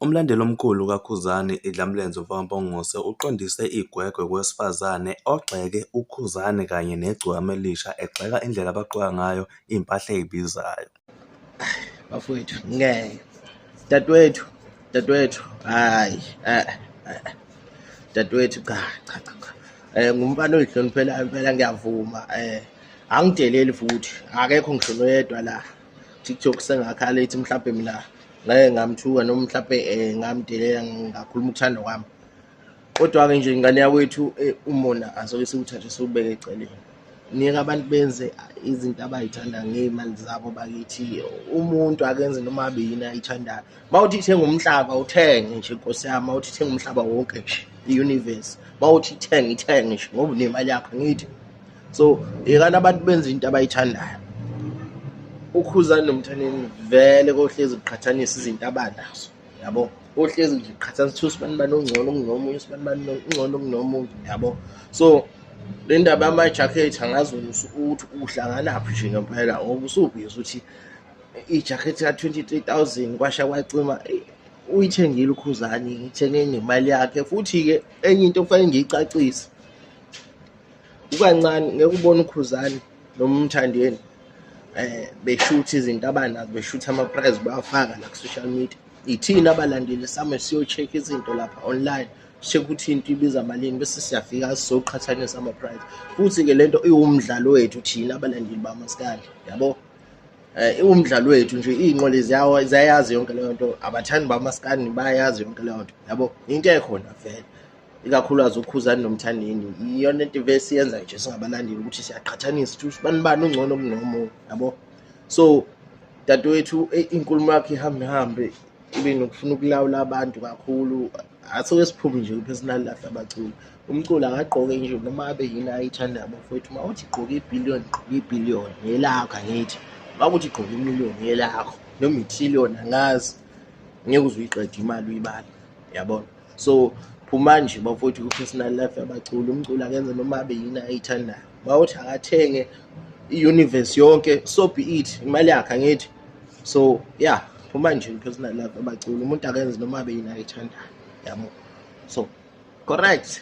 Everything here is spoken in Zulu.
Umlandeli omkhulu kaKhuzani idlamlenze uMpongose uqondise igwegwe kowesifazane ogxeke uKhuzani kanye negciwane elisha egxeka indlela abagqoka ngayo impahla ey'bizayo. Bafowethu ngeke dadewethu hayi dadewethu cha ngumfana oyihloniphelayo impela ngiyavuma angideleli futhi akekho ngisho noyedwa la TikTok sengakhala ethi mhlawumbe mina ngeke ngamthuka noma mhlawumbe ngamdelela ngakhuluma ukuthanda kwami, kodwa-ke nje ingane yakwethu umona asoke siwuthathe siwubeke eceleni, nika abantu benze izinto abay'thanda ngey'mali zabo bakithi. Umuntu akenze noma abe yini ayithandayo. Mawuthi ithenga umhlaba uthenge nje nkosi yami, mawuthi ithenga umhlaba wonke nje i-universe, mawuthi ithenge nje ngoba unemali yakho angithi. So yekani abantu benze into abayithandayo. uKhuzani noMthandeni vele kohlezi kuqhathanisa izinto abanazo, yabo, kohlezi nje kuqhathanisa usibani bani ongcono kunomunye, usibani bani ongcono kunomunye, yabo. So le ndaba yama-jacket angazi ukuthi uhlanganaphi nje ngempela, ngoba usubhizi ukuthi i-jacket ka-23,000 kwasha kwacima uyithengile uKhuzani, ithenge nemali yakhe. Futhi-ke enye into kufanele ngiyicacise, ukancane ngeke ubone uKhuzani noma uMthandeni beshutha izinto abanazo, beshutha ama-price bawafaka la ku-social media. Ithina abalandeli same siyo-check-a izinto lapha online, check ukuthi into ibiza malini bese siyafika sizoqhathanisa ama-price. Futhi-ke lento iwumdlalo wethu thina abalandeli bamaskandi, yabo. Iwumdlalo wethu nje, iy'nqole ziyayazi yonke leyo nto, abathandi bamaskandi bayayazi yonke leyo nto, yabo. Into ekhona vele ikakhulukazi uKhuzani noMthandeni, iyona into vele siyenza nje singabalandeli ukuthi siyaqhathanisa ukuthi usibani bani ungcono kunomunye, yabo. So dadewethu inkulumo yakhe ihambe ibe nokufuna ukulawula abantu kakhulu, asoke siphume nje kwi-personal life yabaculi. Umculi akagqoke nje noma abe yini ayithandayo bafowethu. Mawuthi gqoke ibhiliyoni, gqoke ibhiliyoni ngelakho angithi. Makuthi gqoke imiliyoni yelakho noma i-trillion angazi, ngeke uze uyiqede imali uyibala, yabona. So phuma nje bafowethu kwi-personal life yabaculi. Umculi akenze noma abe yini ayithandayo. Mawuthi akathenge i-universe yonke, so be it, imali yakhe angithi. So yeah, phuma nje kwi-personal life yabaculi. Umuntu akenze noma abe yini ayithandayo, yabo. So correct.